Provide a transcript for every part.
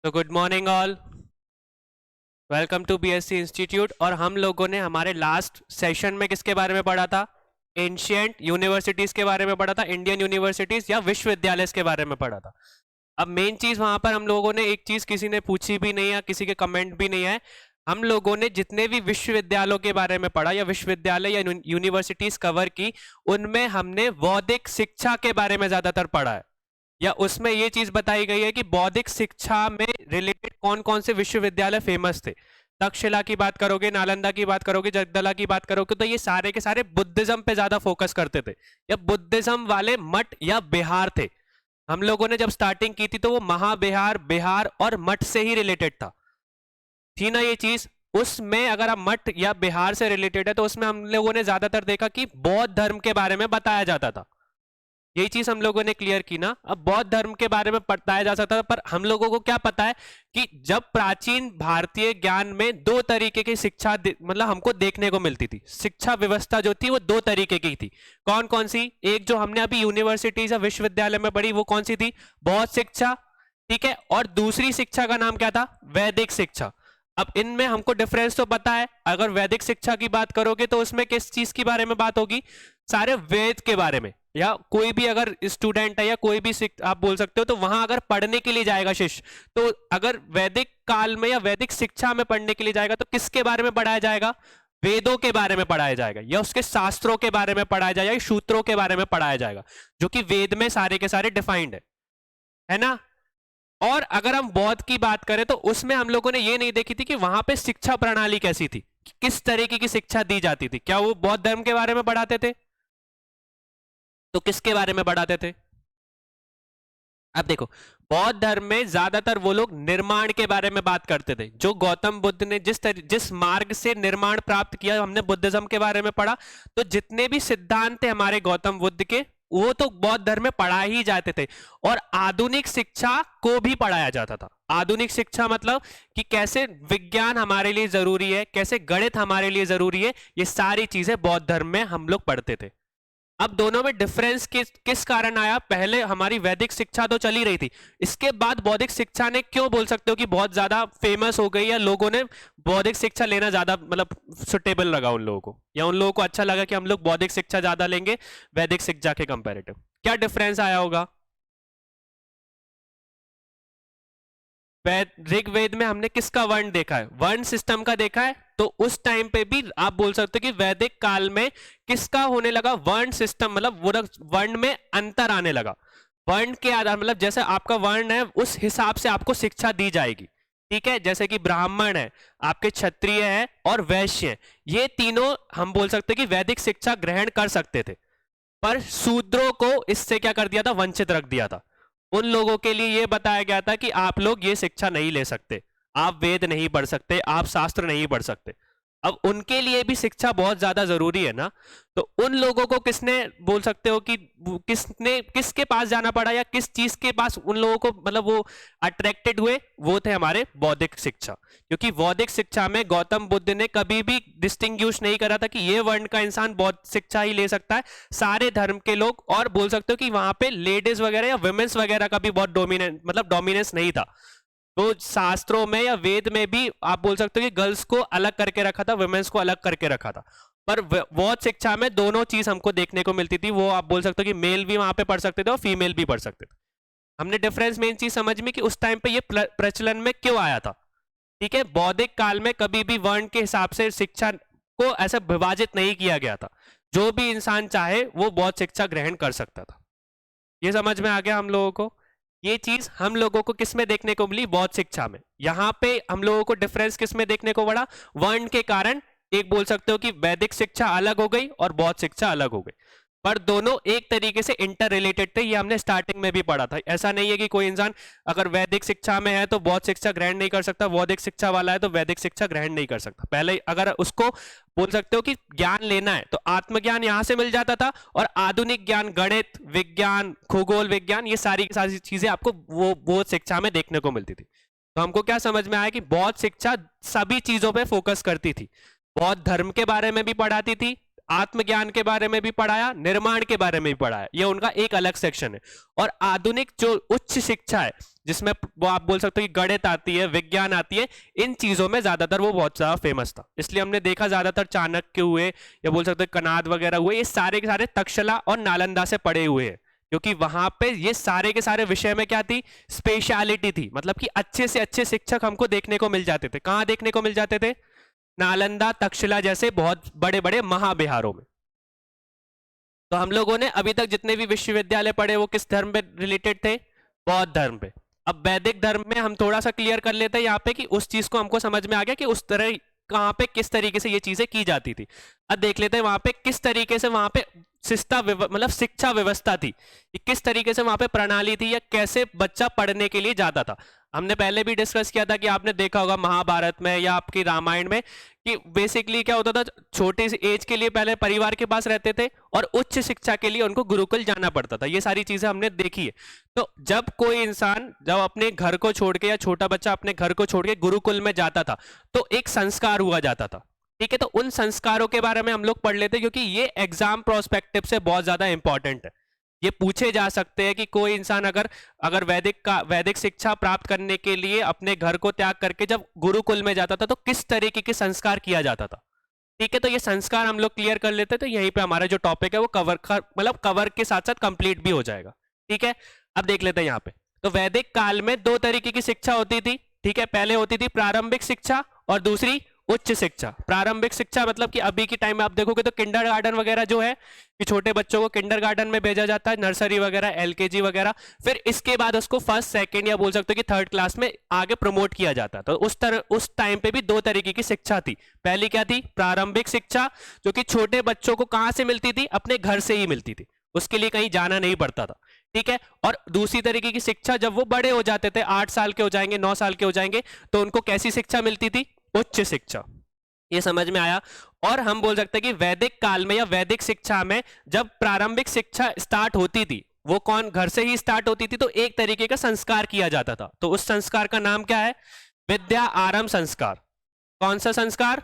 तो good morning all, welcome to BSc institute. और हम लोगों ने हमारे लास्ट सेशन में किसके बारे में पढ़ा था? एंशियंट यूनिवर्सिटीज के बारे में पढ़ा था, इंडियन यूनिवर्सिटीज या विश्वविद्यालय के बारे में पढ़ा था। अब मेन चीज वहां पर हम लोगों ने एक चीज किसी ने पूछी भी नहीं है, किसी के कमेंट भी नहीं है। हम लोगों ने जितने भी विश्वविद्यालयों के बारे में पढ़ा या विश्वविद्यालय या यूनिवर्सिटीज कवर की, उनमें हमने बौद्धिक शिक्षा के बारे में ज्यादातर पढ़ा है। या उसमें ये चीज बताई गई है कि बौद्धिक शिक्षा में रिलेटेड कौन कौन से विश्वविद्यालय फेमस थे। तक्षशिला की बात करोगे, नालंदा की बात करोगे, जगदला की बात करोगे, तो ये सारे के सारे बुद्धिज्म पे ज्यादा फोकस करते थे या बुद्धिज्म वाले मठ या बिहार थे। हम लोगों ने जब स्टार्टिंग की थी तो वो महाबिहार, बिहार और मठ से ही रिलेटेड था, थी ना ये चीज। उसमें अगर आप मठ या बिहार से रिलेटेड है तो उसमें हम लोगों ने ज्यादातर देखा कि बौद्ध धर्म के बारे में बताया जाता था। यही चीज हम लोगों ने क्लियर की ना। अब बौद्ध धर्म के बारे में बताया जा सकता था, पर हम लोगों को क्या पता है कि जब प्राचीन भारतीय ज्ञान में दो तरीके की शिक्षा मतलब हमको देखने को मिलती थी। शिक्षा व्यवस्था जो थी वो दो तरीके की थी। कौन कौन सी? एक जो हमने अभी यूनिवर्सिटीज या विश्वविद्यालय में पढ़ी वो कौन सी थी? बौद्ध शिक्षा, ठीक है। और दूसरी शिक्षा का नाम क्या था? वैदिक शिक्षा। अब इनमें हमको डिफरेंस तो पता है। अगर वैदिक शिक्षा की बात करोगे तो उसमें किस चीज के बारे में बात होगी? सारे वेद के बारे में। या कोई भी अगर स्टूडेंट है या कोई भी आप बोल सकते हो, तो वहां अगर पढ़ने के लिए जाएगा शिष्य, तो अगर वैदिक काल में या वैदिक शिक्षा में पढ़ने के लिए जाएगा तो किसके बारे में पढ़ाया जाएगा? वेदों के बारे में पढ़ाया जाएगा, या उसके शास्त्रों के बारे में पढ़ाया जाएगा, या सूत्रों के बारे में पढ़ाया जाएगा, जो कि वेद में सारे के सारे डिफाइंड है ना। और अगर हम बौद्ध की बात करें तो उसमें हम लोगों ने ये नहीं देखी थी कि वहां पे शिक्षा प्रणाली कैसी थी, किस तरीके की शिक्षा दी जाती थी। क्या वो बौद्ध धर्म के बारे में पढ़ाते थे? तो किसके बारे में पढ़ाते थे? अब देखो, बौद्ध धर्म में ज्यादातर वो लोग निर्माण के बारे में बात करते थे। जो गौतम बुद्ध ने जिस मार्ग से निर्माण प्राप्त किया, हमने बुद्धिज्म के बारे में पढ़ा, तो जितने भी सिद्धांत थे हमारे गौतम बुद्ध के, वो तो बौद्ध धर्म में पढ़ा ही जाते थे। और आधुनिक शिक्षा को भी पढ़ाया जाता था। आधुनिक शिक्षा मतलब कि कैसे विज्ञान हमारे लिए जरूरी है, कैसे गणित हमारे लिए जरूरी है, ये सारी चीजें बौद्ध धर्म में हम लोग पढ़ते थे। अब दोनों में डिफरेंस किस कारण आया? पहले हमारी वैदिक शिक्षा तो चली रही थी, इसके बाद बौद्धिक शिक्षा ने, क्यों बोल सकते हो कि बहुत ज्यादा फेमस हो गई, या लोगों ने बौद्धिक शिक्षा लेना ज्यादा मतलब सुटेबल लगा उन लोगों को, या उन लोगों को अच्छा लगा कि हम लोग बौद्धिक शिक्षा ज्यादा लेंगे वैदिक शिक्षा के कंपैरेटिव। क्या डिफरेंस आया होगा? ऋग्वेद में हमने किसका वर्ण देखा है? वर्ण सिस्टम का देखा है। तो उस टाइम पे भी आप बोल सकते हो कि वैदिक काल में किसका होने लगा? वर्ण सिस्टम, मतलब वो वर्ण में अंतर आने लगा। वर्ण के आधार मतलब जैसे आपका वर्ण है उस हिसाब से आपको शिक्षा दी जाएगी, ठीक है। जैसे कि ब्राह्मण है, आपके क्षत्रिय है और वैश्य है, ये तीनों हम बोल सकते हैं कि वैदिक शिक्षा ग्रहण कर सकते थे। पर शूद्रों को इससे क्या कर दिया था? वंचित रख दिया था। उन लोगों के लिए यह बताया गया था कि आप लोग ये शिक्षा नहीं ले सकते, आप वेद नहीं पढ़ सकते, आप शास्त्र नहीं पढ़ सकते। अब उनके लिए भी शिक्षा बहुत ज्यादा जरूरी है ना। तो उन लोगों को किसने बोल सकते हो कि किसने किसके पास जाना पड़ा, या किस चीज के पास उन लोगों को मतलब वो अट्रैक्टेड हुए? वो थे हमारे बौद्धिक शिक्षा। क्योंकि बौद्धिक शिक्षा में गौतम बुद्ध ने कभी भी डिस्टिंग्विश नहीं करा था कि ये वर्ण का इंसान बौद्ध शिक्षा ही ले सकता है, सारे धर्म के लोग। और बोल सकते हो कि वहां पे लेडीज वगैरह या वुमेन्स वगैरह का भी बहुत डोमिनेंट मतलब डोमिनेंस नहीं था। तो शास्त्रों में या वेद में भी आप बोल सकते हो कि गर्ल्स को अलग करके रखा था, वुमेन्स को अलग करके रखा था। पर बौद्ध शिक्षा में दोनों चीज हमको देखने को मिलती थी। वो आप बोल सकते हो कि मेल भी वहां पे पढ़ सकते थे और फीमेल भी पढ़ सकते थे। हमने डिफरेंस मेन चीज समझ में कि उस टाइम पे ये प्रचलन में क्यों आया था, ठीक है। बौद्धिक काल में कभी भी वर्ण के हिसाब से शिक्षा को ऐसे विभाजित नहीं किया गया था। जो भी इंसान चाहे वो बौद्ध शिक्षा ग्रहण कर सकता था। ये समझ में आ गया हम लोगों को? ये चीज हम लोगों को किस में देखने को मिली? बौद्ध शिक्षा में। यहां पे हम लोगों को डिफरेंस किस में देखने को पड़ा? वर्ण के कारण। एक बोल सकते हो कि वैदिक शिक्षा अलग हो गई और बौद्ध शिक्षा अलग हो गई, पर दोनों एक तरीके से इंटर रिलेटेड थे। ये हमने स्टार्टिंग में भी पढ़ा था। ऐसा नहीं है कि कोई इंसान अगर वैदिक शिक्षा में है तो बौद्ध शिक्षा ग्रहण नहीं कर सकता, बौद्धिक शिक्षा वाला है तो वैदिक शिक्षा ग्रहण नहीं कर सकता। पहले अगर उसको बोल सकते हो कि ज्ञान लेना है तो आत्मज्ञान यहां से मिल जाता था, और आधुनिक ज्ञान, गणित, विज्ञान, खगोल विज्ञान, ये सारी की सारी चीजें आपको वो बौद्ध शिक्षा में देखने को मिलती थी। तो हमको क्या समझ में आया कि बौद्ध शिक्षा सभी चीजों पर फोकस करती थी। बौद्ध धर्म के बारे में भी पढ़ाती थी, आत्मज्ञान के बारे में भी पढ़ाया, निर्माण के बारे में भी पढ़ाया, ये उनका एक अलग सेक्शन है। और आधुनिक जो उच्च शिक्षा है, जिसमें वो आप बोल सकते हो कि गणित आती है, विज्ञान आती है, इन चीजों में ज्यादातर वो बहुत ज्यादा फेमस था। इसलिए हमने देखा ज्यादातर चाणक्य हुए या बोल सकते हो कनाद वगैरह हुए, ये सारे के सारे तक्षशिला और नालंदा से पढ़े हुए हैं, क्योंकि वहां पे ये सारे के सारे विषय में क्या थी, स्पेशलिटी थी, मतलब कि अच्छे से अच्छे शिक्षक हमको देखने को मिल जाते थे। कहां देखने को मिल जाते थे? नालंदा, तक्षशिला जैसे बहुत बड़े बड़े महाविहारों में। तो हम लोगों ने अभी तक जितने भी विश्वविद्यालय पढ़े वो किस धर्म पे रिलेटेड थे? बौद्ध धर्म पे। अब वैदिक धर्म में हम थोड़ा सा क्लियर कर लेते हैं यहाँ पे कि उस चीज को हमको समझ में आ गया कि उस तरह कहाँ पे किस तरीके से ये चीजें की जाती थी। अब देख लेते हैं वहां पे किस तरीके से वहां पे मतलब शिक्षा व्यवस्था थी, किस तरीके से वहां पे प्रणाली थी, या कैसे बच्चा पढ़ने के लिए जाता था। हमने पहले भी डिस्कस किया था कि आपने देखा होगा महाभारत में या आपकी रामायण में कि बेसिकली क्या होता था, छोटी सी एज के लिए पहले परिवार के पास रहते थे और उच्च शिक्षा के लिए उनको गुरुकुल जाना पड़ता था। ये सारी चीजें हमने देखी है। तो जब कोई इंसान जब अपने घर को छोड़ के या छोटा बच्चा अपने घर को छोड़ के गुरुकुल में जाता था तो एक संस्कार हुआ जाता था, ठीक है। तो उन संस्कारों के बारे में हम लोग पढ़ लेते हैं, क्योंकि ये एग्जाम प्रोस्पेक्टिव से बहुत ज्यादा इंपॉर्टेंट है। ये पूछे जा सकते हैं कि कोई इंसान अगर वैदिक शिक्षा प्राप्त करने के लिए अपने घर को त्याग करके जब गुरुकुल में जाता था तो किस तरीके के संस्कार किया जाता था, ठीक है। तो ये संस्कार हम लोग क्लियर कर लेते हैं, तो यहीं पे हमारा जो टॉपिक है वो कवर के साथ साथ कंप्लीट भी हो जाएगा, ठीक है। अब देख लेते हैं यहाँ पे। तो वैदिक काल में दो तरीके की शिक्षा होती थी, ठीक है। पहले होती थी प्रारंभिक शिक्षा और दूसरी उच्च शिक्षा। प्रारंभिक शिक्षा मतलब कि अभी के टाइम में आप देखोगे तो किंडरगार्टन वगैरह जो है कि छोटे बच्चों को किंडरगार्टन में भेजा जाता है, नर्सरी वगैरह, एलकेजी वगैरह, फिर इसके बाद उसको फर्स्ट सेकंड या बोल सकते हो कि थर्ड क्लास में आगे प्रमोट किया जाता है। तो उस टाइम पे भी दो तरीके की शिक्षा थी। पहली क्या थी? प्रारंभिक शिक्षा, जो कि छोटे बच्चों को कहां से मिलती थी? अपने घर से ही मिलती थी, उसके लिए कहीं जाना नहीं पड़ता था, ठीक है। और दूसरी तरीके की शिक्षा जब वो बड़े हो जाते थे, 8 साल के हो जाएंगे, 9 साल के हो जाएंगे, तो उनको कैसी शिक्षा मिलती थी? उच्च शिक्षा। ये समझ में आया। और हम बोल सकते हैं कि वैदिक काल में या वैदिक शिक्षा में जब प्रारंभिक शिक्षा स्टार्ट होती थी वो कौन घर से ही स्टार्ट होती थी, तो एक तरीके का संस्कार किया जाता था। तो उस संस्कार का नाम क्या है? विद्या आरंभ संस्कार। कौन सा संस्कार?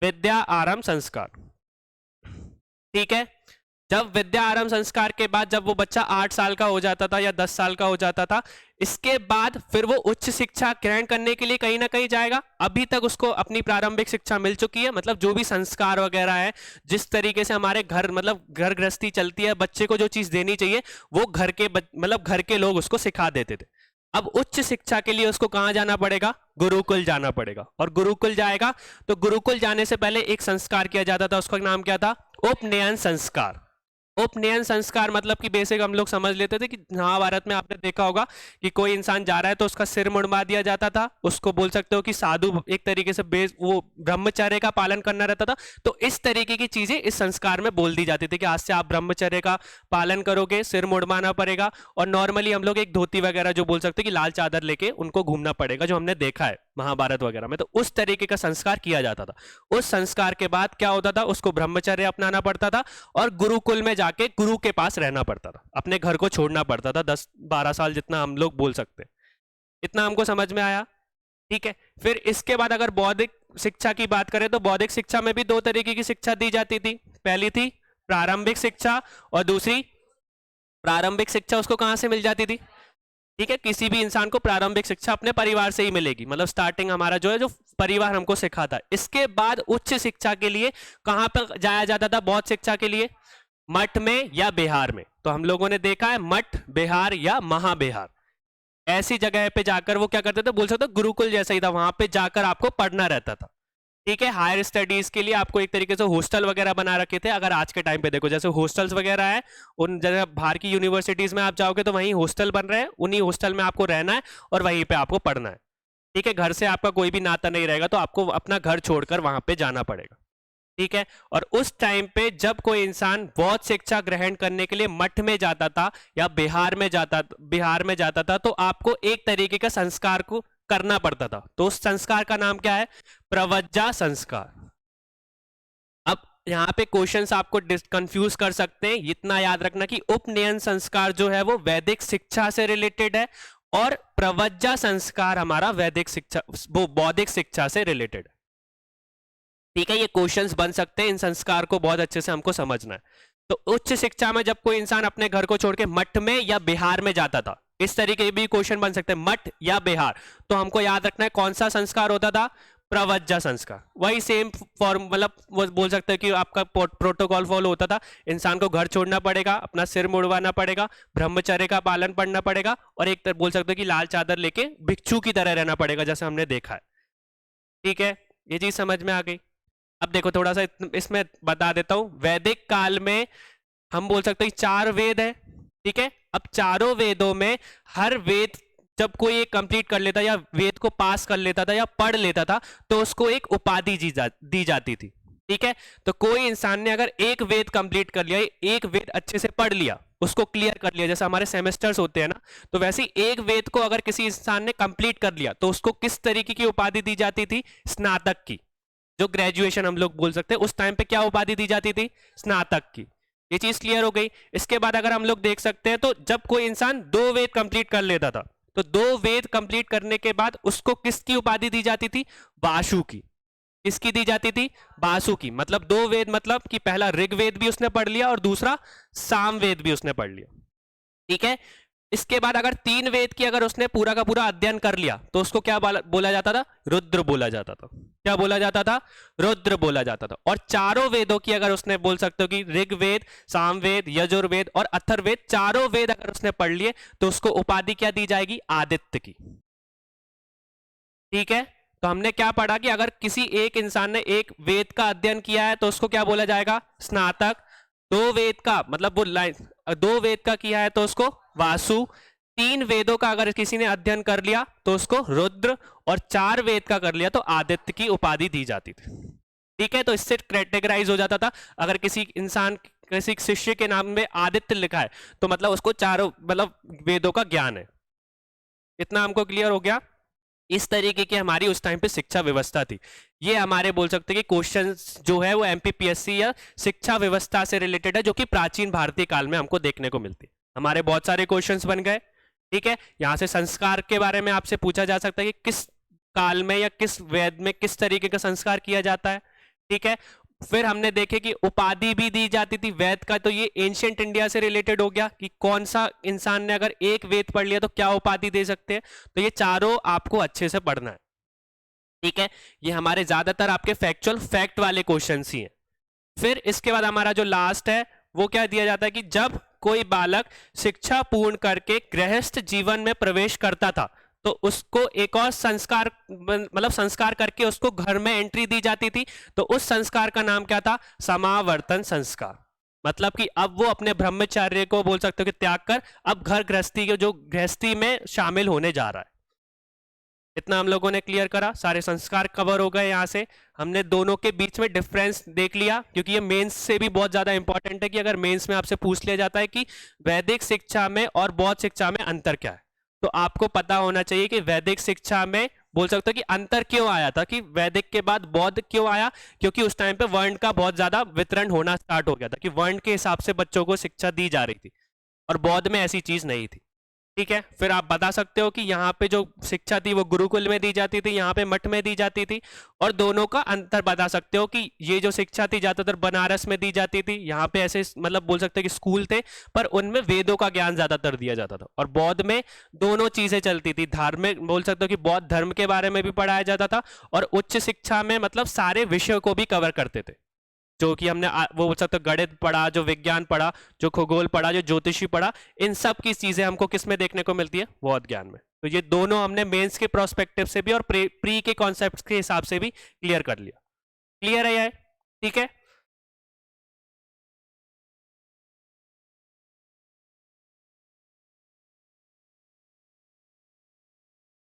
विद्या आरंभ संस्कार, ठीक है। जब विद्या आरंभ संस्कार के बाद जब वो बच्चा 8 साल का हो जाता था या 10 साल का हो जाता था, इसके बाद फिर वो उच्च शिक्षा ग्रहण करने के लिए कहीं ना कहीं जाएगा। अभी तक उसको अपनी प्रारंभिक शिक्षा मिल चुकी है, मतलब जो भी संस्कार वगैरह है, जिस तरीके से हमारे घर मतलब घर गृहस्थी चलती है, बच्चे को जो चीज देनी चाहिए वो घर के लोग उसको सिखा देते थे। अब उच्च शिक्षा के लिए उसको कहां जाना पड़ेगा? गुरुकुल जाना पड़ेगा। और गुरुकुल जाएगा तो गुरुकुल जाने से पहले एक संस्कार किया जाता था, उसका नाम क्या था? उपनयन संस्कार। उपनयन संस्कार मतलब कि बेसिक हम लोग समझ लेते थे कि महाभारत में आपने देखा होगा कि कोई इंसान जा रहा है तो उसका सिर मुड़वा दिया जाता था, उसको बोल सकते हो कि साधु, एक तरीके से वो ब्रह्मचर्य का पालन करना रहता था। तो इस तरीके की चीजें इस संस्कार में बोल दी जाती थी कि आज से आप ब्रह्मचर्य का पालन करोगे, सिर मुड़वाना पड़ेगा, और नॉर्मली हम लोग एक धोती वगैरह जो बोल सकते हैं कि लाल चादर लेके उनको घूमना पड़ेगा, जो हमने देखा है महाभारत वगैरह में। तो उस तरीके का संस्कार किया जाता था। उस संस्कार के बाद क्या होता था? उसको ब्रह्मचर्य अपनाना पड़ता था और गुरुकुल में जाके गुरु के पास रहना पड़ता था, अपने घर को छोड़ना पड़ता था 10-12 साल, जितना हम लोग बोल सकते हैं। इतना हमको समझ में आया, ठीक है। फिर इसके बाद अगर बौद्धिक शिक्षा की बात करें तो बौद्धिक शिक्षा में भी दो तरीके की शिक्षा दी जाती थी। पहली थी प्रारंभिक शिक्षा और दूसरी, प्रारंभिक शिक्षा उसको कहां से मिल जाती थी? ठीक है, किसी भी इंसान को प्रारंभिक शिक्षा अपने परिवार से ही मिलेगी, मतलब स्टार्टिंग हमारा जो है जो परिवार हमको सिखाता है। इसके बाद उच्च शिक्षा के लिए कहां पर जाया जाता था? बौद्ध शिक्षा के लिए मठ में या बिहार में। तो हम लोगों ने देखा है मठ, बिहार या महाबिहार, ऐसी जगह पे जाकर वो क्या करते थे, बोल सकते गुरुकुल जैसा ही था, वहां पे जाकर आपको पढ़ना रहता था। ठीक है, हायर स्टडीज के लिए आपको एक तरीके से हॉस्टल वगैरह बना रखे थे। अगर आज के टाइम पे देखो जैसे हॉस्टल्स वगैरह है, उन जगह बाहर की यूनिवर्सिटीज में आप जाओगे तो वहीं हॉस्टल बन रहे हैं, उन्हीं हॉस्टल में आपको रहना है और वहीं पे आपको पढ़ना है। ठीक है, घर से आपका कोई भी नाता नहीं रहेगा, तो आपको अपना घर छोड़कर वहां पे जाना पड़ेगा। ठीक है, और उस टाइम पे जब कोई इंसान बौद्ध शिक्षा ग्रहण करने के लिए मठ में जाता था या बिहार में जाता था, तो आपको एक तरीके का संस्कार को करना पड़ता था। तो उस संस्कार का नाम क्या है? प्रवज्जा संस्कार। अब यहाँ पे क्वेश्चंस आपको कंफ्यूज कर सकते हैं, इतना याद रखना कि उपनयन संस्कार जो है वो वैदिक शिक्षा से रिलेटेड है और प्रवज्जा संस्कार हमारा वैदिक शिक्षा, वो बौद्धिक शिक्षा से रिलेटेड है। ठीक है, ये क्वेश्चंस बन सकते हैं, इन संस्कार को बहुत अच्छे से हमको समझना है। तो उच्च शिक्षा में जब कोई इंसान अपने घर को छोड़ के मठ में या बिहार में जाता था, इस तरीके के भी क्वेश्चन बन सकते हैं, मठ या बिहार। तो हमको याद रखना है कौन सा संस्कार होता था, प्रवज्जा संस्कार। वही सेम फॉर्म, मतलब वो बोल सकते हैं कि आपका प्रोटोकॉल फॉलो होता था, इंसान को घर छोड़ना पड़ेगा, अपना सिर मुड़वाना पड़ेगा, ब्रह्मचर्य का पालन करना पड़ेगा, और एक तरह बोल सकते हो कि लाल चादर लेके भिक्षु की तरह रहना पड़ेगा, जैसे हमने देखा है। ठीक है, ये चीज समझ में आ गई। अब देखो थोड़ा सा इसमें बता देता हूं। वैदिक काल में हम बोल सकते हैं 4 वेद है। ठीक है, अब चारों वेदों में हर वेद जब कोई एक कंप्लीट कर लेता या वेद को पास कर लेता था या पढ़ लेता था, तो उसको एक उपाधि दी जाती थी। ठीक है, तो कोई इंसान ने अगर एक वेद कंप्लीट कर लिया, एक वेद अच्छे से पढ़ लिया, उसको क्लियर कर लिया, जैसे हमारे सेमेस्टर्स होते हैं ना, तो वैसे ही एक वेद को अगर किसी इंसान ने कंप्लीट कर लिया, तो उसको किस तरीके की उपाधि दी जाती थी, स्नातक की, जो ग्रेजुएशन हम लोग बोल सकते हैं। उस टाइम पे क्या उपाधि दी जाती थी, स्नातक की। ये चीज क्लियर हो गई। इसके बाद अगर हम लोग देख सकते हैं, तो जब कोई इंसान 2 वेद कंप्लीट कर लेता था, तो 2 वेद कंप्लीट करने के बाद उसको किसकी उपाधि दी जाती थी, वासु की। किसकी दी जाती थी, वासु की। मतलब 2 वेद, मतलब कि पहला ऋग्वेद भी उसने पढ़ लिया और दूसरा सामवेद भी उसने पढ़ लिया। ठीक है, इसके बाद अगर 3 वेद की अगर उसने पूरा का पूरा अध्ययन कर लिया, तो उसको क्या बोला जाता था, रुद्र बोला जाता था। क्या बोला जाता था, रुद्र बोला जाता था। और चारों वेदों की अगर उसने बोल सकते हो कि ऋग्वेद, सामवेद, यजुर्वेद और अथर्ववेद, चारों वेद अगर उसने पढ़ लिए, तो उसको उपाधि क्या दी जाएगी, आदित्य की। ठीक है, तो हमने क्या पढ़ा कि अगर किसी एक इंसान ने एक वेद का अध्ययन किया है, तो उसको क्या बोला जाएगा, स्नातक। 2 वेद का, मतलब वो 2 वेद का किया है तो उसको वासु। 3 वेदों का अगर किसी ने अध्ययन कर लिया तो उसको रुद्र, और 4 वेद का कर लिया तो आदित्य की उपाधि दी जाती थी। ठीक है, तो इससे कैटेगराइज हो जाता था। अगर किसी इंसान, किसी शिष्य के नाम में आदित्य लिखा है, तो मतलब उसको चारों, मतलब वेदों का ज्ञान है। इतना हमको क्लियर हो गया। इस तरीके की हमारी उस टाइम पे शिक्षा व्यवस्था थी। ये हमारे बोल सकते हैं कि क्वेश्चंस जो है वो एमपीपीएससी या शिक्षा व्यवस्था से रिलेटेड है, जो कि प्राचीन भारतीय काल में हमको देखने को मिलती है। हमारे बहुत सारे क्वेश्चंस बन गए। ठीक है, यहां से संस्कार के बारे में आपसे पूछा जा सकता है कि किस काल में या किस वेद में किस तरीके का संस्कार किया जाता है। ठीक है, फिर हमने देखे कि उपाधि भी दी जाती थी वेद का। तो ये एंशिएंट इंडिया से रिलेटेड हो गया कि कौन सा इंसान ने अगर एक वेद पढ़ लिया तो क्या उपाधि दे सकते हैं। तो ये चारों आपको अच्छे से पढ़ना है। ठीक है, ये हमारे ज्यादातर आपके फैक्चुअल फैक्ट वाले क्वेश्चन ही हैं। फिर इसके बाद हमारा जो लास्ट है वो क्या दिया जाता है कि जब कोई बालक शिक्षा पूर्ण करके गृहस्थ जीवन में प्रवेश करता था, तो उसको एक और संस्कार, मतलब संस्कार करके उसको घर में एंट्री दी जाती थी। तो उस संस्कार का नाम क्या था, समावर्तन संस्कार। मतलब कि अब वो अपने ब्रह्मचर्य को बोल सकते हो कि त्याग कर अब घर गृहस्थी के, जो गृहस्थी में शामिल होने जा रहा है। इतना हम लोगों ने क्लियर करा, सारे संस्कार कवर हो गए। यहां से हमने दोनों के बीच में डिफरेंस देख लिया, क्योंकि ये मेंस से भी बहुत ज्यादा इंपॉर्टेंट है कि अगर मेंस में आपसे पूछ लिया जाता है कि वैदिक शिक्षा में और बौद्ध शिक्षा में अंतर क्या है, तो आपको पता होना चाहिए कि वैदिक शिक्षा में बोल सकते हो कि अंतर क्यों आया था, कि वैदिक के बाद बौद्ध क्यों आया, क्योंकि उस टाइम पे वर्ण का बहुत ज्यादा वितरण होना स्टार्ट हो गया था, कि वर्ण के हिसाब से बच्चों को शिक्षा दी जा रही थी, और बौद्ध में ऐसी चीज नहीं थी। ठीक है, फिर आप बता सकते हो कि यहाँ पे जो शिक्षा थी वो गुरुकुल में दी जाती थी, यहाँ पे मठ में दी जाती थी। और दोनों का अंतर बता सकते हो कि ये जो शिक्षा थी ज्यादातर बनारस में दी जाती थी, यहाँ पे ऐसे मतलब बोल सकते हो कि स्कूल थे, पर उनमें वेदों का ज्ञान ज्यादातर दिया जाता था। और बौद्ध में दोनों चीजें चलती थी, धार्मिक बोल सकते हो कि बौद्ध धर्म के बारे में भी पढ़ाया जाता था, और उच्च शिक्षा में मतलब सारे विषयों को भी कवर करते थे, जो कि हमने वो बोल सकते गणित पढ़ा, जो विज्ञान पढ़ा, जो खगोल पढ़ा, जो ज्योतिषी पढ़ा, इन सब की चीजें हमको किस में देखने को मिलती है, बौद्ध ज्ञान में। तो ये दोनों हमने मेंस के प्रोस्पेक्टिव से भी और प्री के कॉन्सेप्ट के हिसाब से भी क्लियर कर लिया। क्लियर है ये? ठीक है।